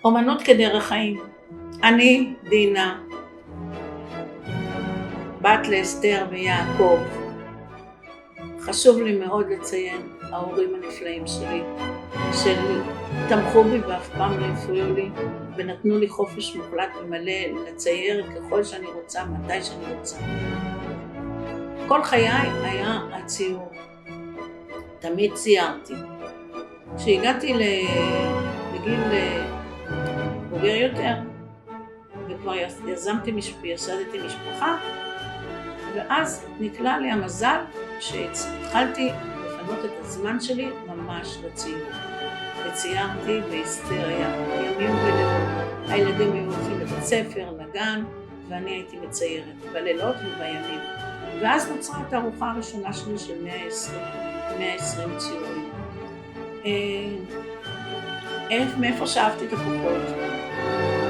אומנות כדרך חיים. אני, דינה, בת לאסתר ויעקב. חשוב לי מאוד לציין, ההורים הנפלאים שלי, שתמכו בי ואף פעם לא הפריעו לי, ונתנו לי חופש מוחלט ומלא לצייר ככל שאני רוצה, מתי שאני רוצה. כל חיי היה הציור. תמיד ציירתי. כשהגעתי לגיל בוגר יותר, וכבר יסדתי משפחה, ואז נקלע לי המזל שהתחלתי לפנות את הזמן שלי ממש לציור. וציירתי בהיסטריה, ימים ולילות. הילדים היו הולכים לבית ספר, לגן, ואני הייתי מציירת בלילות ובימים. ואז נוצרה את הארוחה הראשונה שלי של 120 ציורים. מאיפה שאבתי את הכוחות?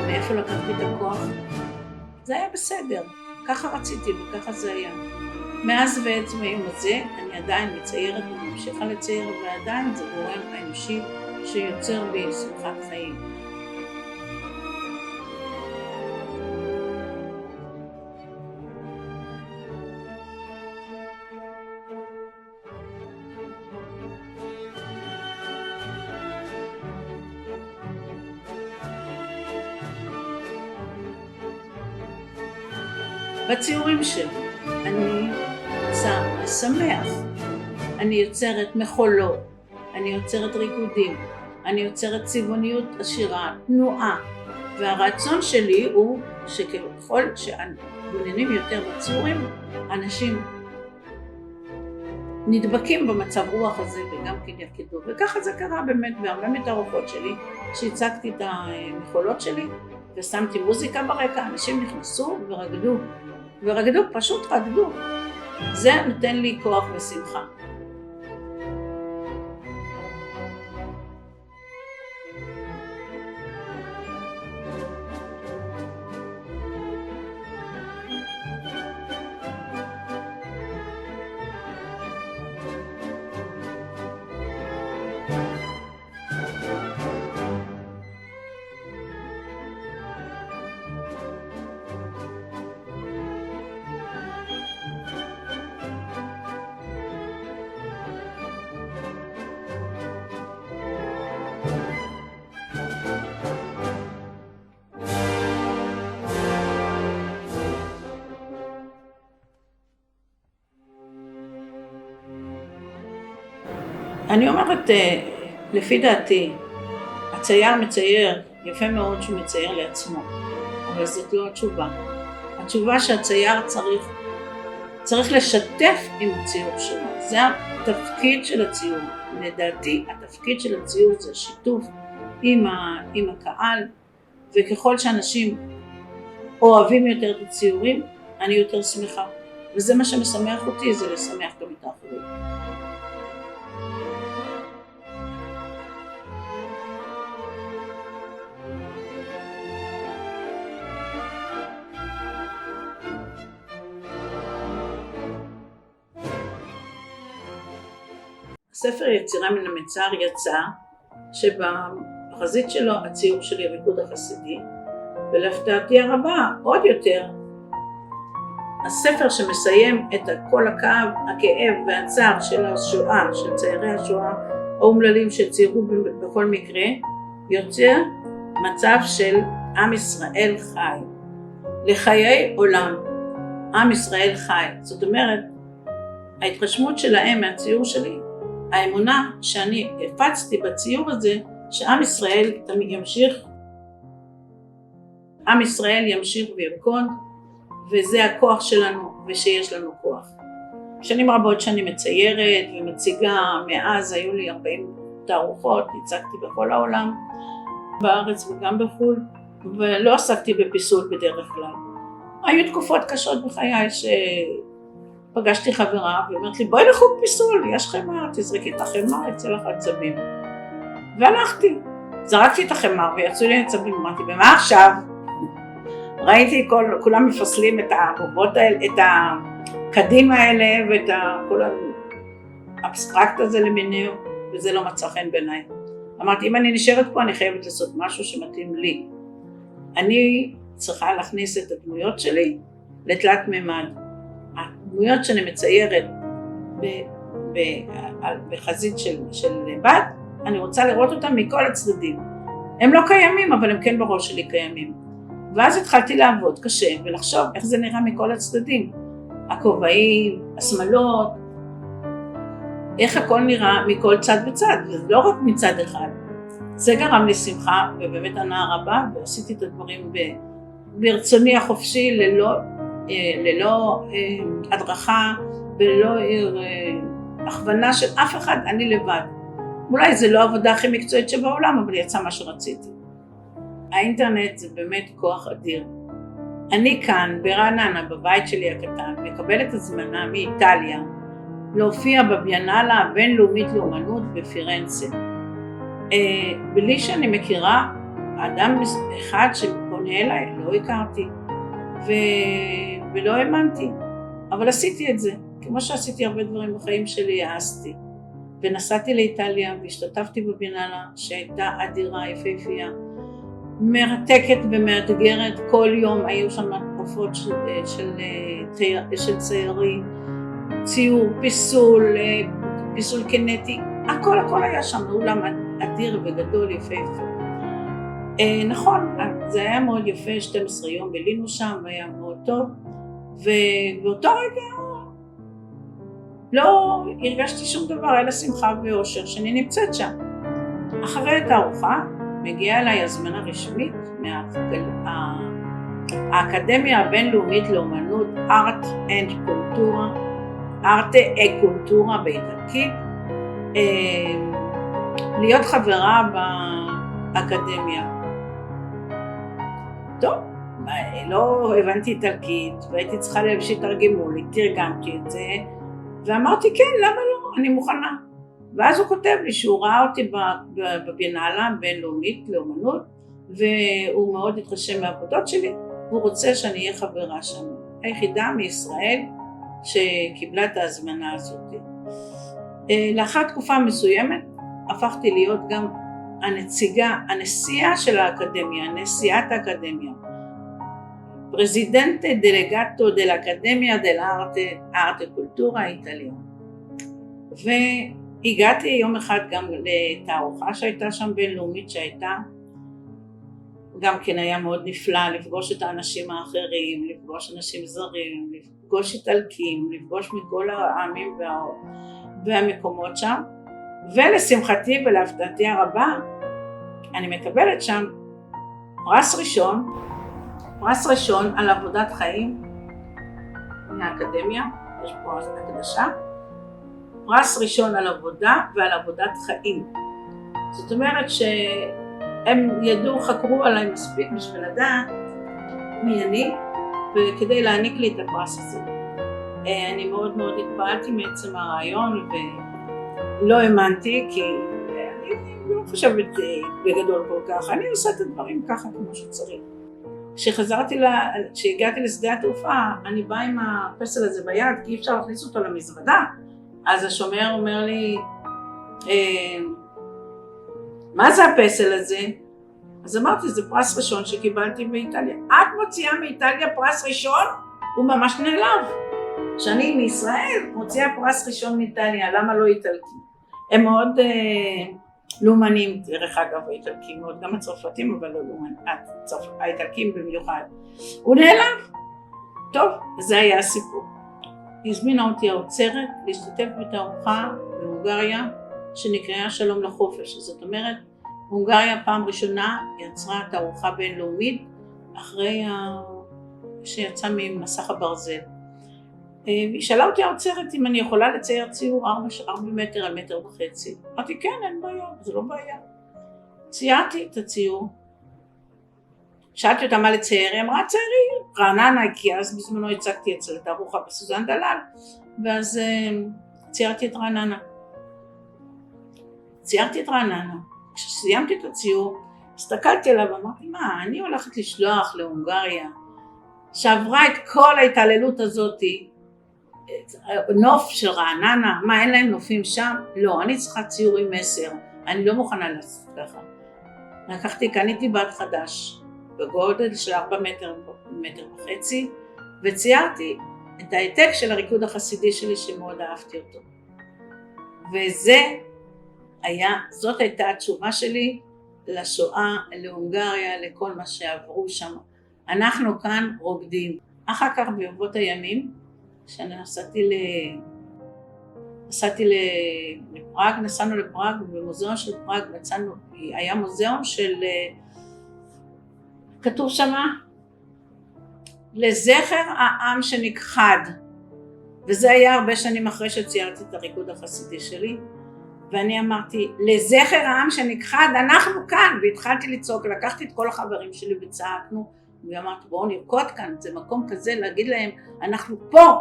מאיפה לקחתי את הכוח? זה היה בסדר, ככה רציתי וככה זה היה. מאז ועצם היום הזה אני עדיין מציירת וממשיכה לצייר, ועדיין זה גורם האנושי שיוצר בי שמחת חיים. בציורים שלי אני רוצה לשמח, אני יוצרת מחולות, אני יוצרת ריקודים, אני יוצרת צבעוניות עשירה, תנועה, והרצון שלי הוא שככל שמעוניינים יותר בציורים, אנשים נדבקים במצב רוח הזה וגם כן ירקדו, וככה זה קרה באמת בהרבה מתערוכות שלי, שהצגתי את המחולות שלי ושמתי מוזיקה ברקע, אנשים נכנסו ורקדו, פשוט רקדו. זה נותן לי כוח ושמחה. אני אומרת, לפי דעתי, הצייר מצייר, יפה מאוד שהוא מצייר לעצמו, אבל זאת לא התשובה. התשובה שהצייר צריך לשתף עם הציור שלו, זה התפקיד של הציור. לדעתי, התפקיד של הציור זה שיתוף עם הקהל, וככל שאנשים אוהבים יותר את הציורים, אני יותר שמחה. וזה מה שמשמח אותי, זה לשמח גם את האחרים. הספר יצירה מן המצר יצא שבחזית שלו הציור של הריקוד החסידי, ולהפתעתי הרבה עוד יותר הספר שמסיים את כל הכאב והצער של השואה, של ציירי השואה האומללים שציירו בכל מקרה, יוצא מצב של עם ישראל חי, לחיי עולם. עם ישראל חי, זאת אומרת ההתרשמות שלהם מהציור שלי, האמונה שאני הפצתי בציור הזה, שעם ישראל ימשיך וירקוד, וזה הכוח שלנו, ושיש לנו כוח. שנים רבות שאני מציירת ומציגה, מאז היו לי 40 תערוכות, הצגתי בכל העולם, בארץ וגם בחו"ל, ולא עסקתי בפיסול בדרך כלל. היו תקופות קשות בחיי פגשתי חברה ואומרת לי, בואי לחוג פיסול, יש חמר, תזרקי את החמר, יצא לך עצבים. והלכתי, זרקתי את החמר ויצאו לי עצבים, אמרתי, ומה עכשיו? ראיתי כולם מפסלים את הבובות האלה, את הקדים האלה ואת כל האבסטרקט הזה למיניהו, וזה לא מצא חן בעיניי. אמרתי, אם אני נשארת פה, אני חייבת לעשות משהו שמתאים לי. אני צריכה להכניס את הדמויות שלי לתלת מימד. הדמויות שאני מציירת בחזית של בד, אני רוצה לראות אותם מכל הצדדים. הם לא קיימים, אבל הם כן בראש שלי קיימים. ואז התחלתי לעבוד קשה ולחשוב איך זה נראה מכל הצדדים. הכובעים, השמלות, איך הכל נראה מכל צד וצד, ולא רק מצד אחד. זה גרם לי שמחה ובאמת הנאה רבה, ועשיתי את הדברים ברצוני החופשי, ללא הדרכה וללא הכוונה של אף אחד, אני לבד. אולי זה לא העבודה הכי מקצועית שבעולם, אבל יצא מה שרציתי. האינטרנט זה באמת כוח אדיר. אני כאן ברעננה, בבית שלי הקטן, מקבלת הזמנה מאיטליה להופיע בביאנלה הבינלאומית לאומנות בפירנצה. בלי שאני מכירה אדם אחד שפונה אליי, לא הכרתי ולא האמנתי, אבל עשיתי את זה. כמו שעשיתי הרבה דברים בחיים שלי, העזתי. ונסעתי לאיטליה והשתתפתי בביאנלה שהייתה אדירה, יפהפייה, מרתקת ומאתגרת. כל יום היו שם הופעות של ציירים, ציור, פיסול קינטי, הכל היה שם, אולם אדיר וגדול, יפהפה. נכון, זה היה מאוד יפה, 12 יום בילינו שם, והיה מאוד טוב, ובאותו רגע לא הרגשתי שום דבר, אלא שמחה ואושר שאני נמצאת שם. אחרי התערוכה מגיעה אליי הזמנה רשמית מהאקדמיה הבינלאומית לאומנות ארטה קולטורה באיטלקית, להיות חברה באקדמיה. טוב, לא הבנתי איטלקית והייתי צריכה שיתרגמו לי, תרגמתי את זה ואמרתי כן, למה לא, אני מוכנה. ואז הוא כותב לי שהוא ראה אותי בביאנלה הבינלאומית לאומנות, והוא מאוד התרשם מהעבודות שלי, והוא רוצה שאני אהיה חברה שם. היחידה מישראל שקיבלה את ההזמנה הזאת. לאחר תקופה מסוימת הפכתי להיות גם הנשיאה של האקדמיה, נשיאת האקדמיה. פרזידנטה דלגטו דל אקדמיה דל ארטה קולטורה איטליה. והגעתי יום אחד גם לתערוכה שהייתה שם בינלאומית, שהייתה גם כן היה מאוד נפלא לפגוש את האנשים האחרים, לפגוש אנשים זרים, לפגוש איטלקים, לפגוש מכל העמים והמקומות שם. ולשמחתי ולהפתעתי הרבה אני מקבלת שם פרס ראשון על עבודת חיים מהאקדמיה, יש פה הקדשה, פרס ראשון על עבודה ועל עבודת חיים. זאת אומרת שהם חקרו עליי מספיק בשביל לדעת מי אני, וכדי להעניק לי את הפרס הזה. אני מאוד מאוד התפעלתי מעצם הרעיון ולא האמנתי, כי אני לא חושבת בגדול כל כך, אני עושה את הדברים ככה כמו שצריך. כשהגעתי לשדה התעופה, אני באה עם הפסל הזה ביד, כי אי אפשר להכניס אותו למזוודה, אז השומר אומר לי, מה זה הפסל הזה? אז אמרתי, זה פרס ראשון שקיבלתי באיטליה. את מוציאה מאיטליה פרס ראשון? הוא ממש נעלב. שאני מישראל מוציאה פרס ראשון מאיטליה, למה לא איטלקים? הם מאוד לאומנים, דרך אגב, האיטלקים מאוד, גם הצרפתים, אבל לא לאומנים, האיטלקים במיוחד. הוא נעלב. טוב, זה היה הסיפור. הזמינה אותי האוצרת להשתתף בתערוכה בהונגריה שנקראה שלום לחופש. זאת אומרת, הונגריה פעם ראשונה יצרה תערוכה בינלאומית אחרי שיצא ממסך הברזל. היא שאלה אותי האוצרת אם אני יכולה לצייר ציור 4 מטר על 1.5 מטר. אמרתי כן, אין בעיה, זה לא בעיה. ציירתי את הציור. שאלתי אותה מה לצייר, היא אמרה ציירי רעננה, כי אז בזמנו הצגתי אצל תערוכה בסוזן דלל, ואז ציירתי את רעננה. כשסיימתי את הציור, הסתכלתי עליו ואמרתי, מה, אני הולכת לשלוח להונגריה, שעברה את כל ההתעללות הזאת, נוף של רעננה, מה, אין להם נופים שם? לא, אני צריכה ציור עם מסר. אני לא מוכנה לעשות ככה. קניתי בד חדש, בגודל של 4 מטר וחצי, וציירתי את העתק של הריקוד החסידי שלי שמאוד אהבתי אותו. זאת הייתה התשובה שלי לשואה, להונגריה, לכל מה שעברו שם. אנחנו כאן רוקדים. אחר כך ברבות הימים, כשאני נסענו לפראג, במוזיאון של פראג היה מוזיאון כתוב שמה, לזכר העם שנכחד, וזה היה הרבה שנים אחרי שציירתי את הריקוד החסידי שלי, ואני אמרתי, לזכר העם שנכחד, אנחנו כאן, והתחלתי לצעוק, לקחתי את כל החברים שלי וצעקנו, ואמרתי, בואו נרקוד כאן, זה מקום כזה להגיד להם, אנחנו פה.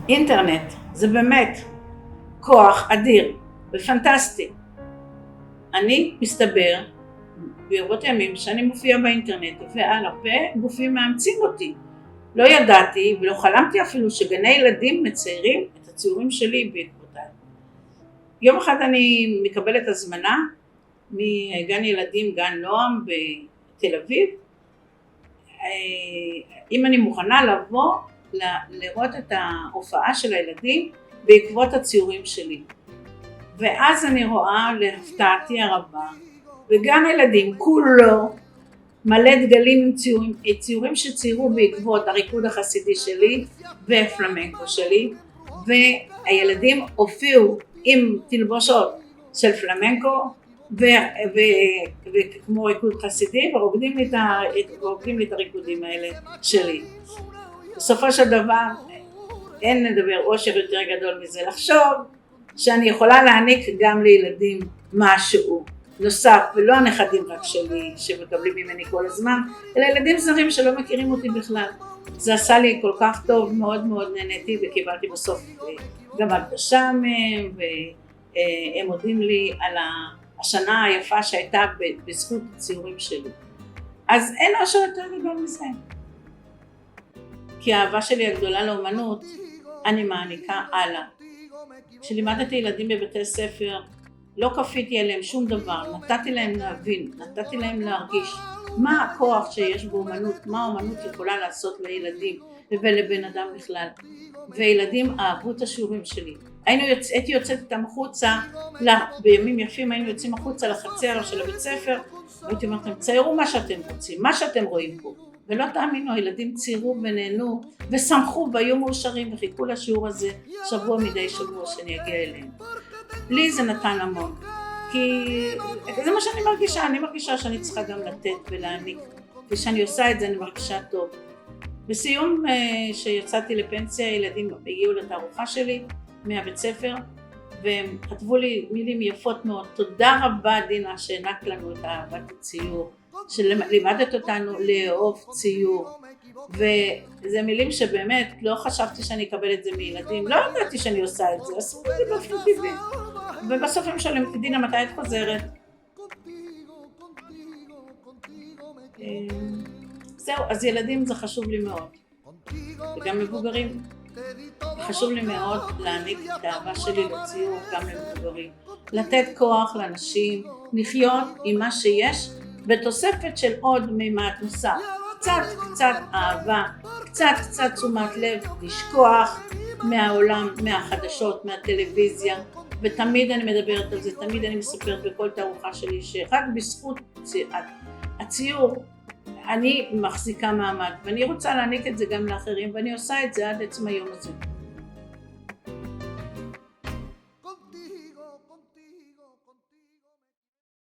אינטרנט זה באמת כוח אדיר ופנטסטי. אני מסתבר ברבות הימים שאני מופיעה באינטרנט ועל הרבה גופים מאמצים אותי. לא ידעתי ולא חלמתי אפילו שגני ילדים מציירים את הציורים שלי בעקבותיי. יום אחד אני מקבלת הזמנה מגן ילדים, גן נועם בתל אביב, אם אני מוכנה לבוא לראות את ההופעה של הילדים בעקבות הציורים שלי. ואז אני רואה להפתעתי הרבה, וגן הילדים כולו מלא דגלים עם ציורים שציירו בעקבות הריקוד החסידי שלי והפלמנקו שלי, והילדים הופיעו עם תלבושות של פלמנקו וכמו ריקוד חסידי, ורוקדים לי את הריקודים האלה שלי. בסופו של דבר אין לדבר אושר יותר גדול מזה, לחשוב שאני יכולה להעניק גם לילדים משהו נוסף, ולא הנכדים רק שלי שמקבלים ממני כל הזמן, אלא ילדים זרים שלא מכירים אותי בכלל. זה עשה לי כל כך טוב, מאוד מאוד נהניתי, וקיבלתי בסוף גם הרגשה מהם, והם מודים לי על השנה היפה שהייתה בזכות הציורים שלי. אז אין אושר יותר גדול מזה. כי האהבה שלי הגדולה לאומנות, אני מעניקה הלאה. כשלימדתי ילדים בבתי ספר, לא כפיתי עליהם שום דבר, נתתי להם להבין, נתתי להם להרגיש מה הכוח שיש באומנות, מה האומנות יכולה לעשות לילדים ולבן אדם בכלל. וילדים אהבו את השיעורים שלי. הייתי יוצאת איתם החוצה, בימים יפים היינו יוצאים החוצה לחצר של הבית ספר, והייתי אומרת להם, ציירו מה שאתם רוצים, מה שאתם רואים פה. ולא תאמינו, הילדים ציירו ונהנו ושמחו והיו מאושרים וחיכו לשיעור הזה שבוע מדי שבוע שאני אגיע אליהם. לי זה נתן המון, כי זה מה שאני מרגישה, אני מרגישה שאני צריכה גם לתת ולהעניק, וכשאני עושה את זה אני מרגישה טוב. בסיום שיצאתי לפנסיה, ילדים הגיעו לתערוכה שלי מהבית ספר, והם כתבו לי מילים יפות מאוד, תודה רבה דינה שהענקת לנו את אהבת הציור, שלימדת אותנו לאהוב ציור, וזה מילים שבאמת לא חשבתי שאני אקבל את זה מילדים, לא ידעתי שאני עושה את זה, עשיתי את זה באופן טבעי. ובסוף הם שואלים אותי, דינה, מתי את חוזרת? זהו, אז ילדים זה חשוב לי מאוד, וגם מבוגרים. חשוב לי מאוד להעניק את האהבה שלי לציור גם למבוגרים, לתת כוח לאנשים, לחיות עם מה שיש, בתוספת של עוד מימד נוסף, קצת אהבה, קצת תשומת לב, לשכוח מהעולם, מהחדשות, מהטלוויזיה, ותמיד אני מדברת על זה, תמיד אני מספרת בכל תערוכה שלי שרק בזכות הציור אני מחזיקה מעמד, ואני רוצה להעניק את זה גם לאחרים, ואני עושה את זה עד עצם היום הזה.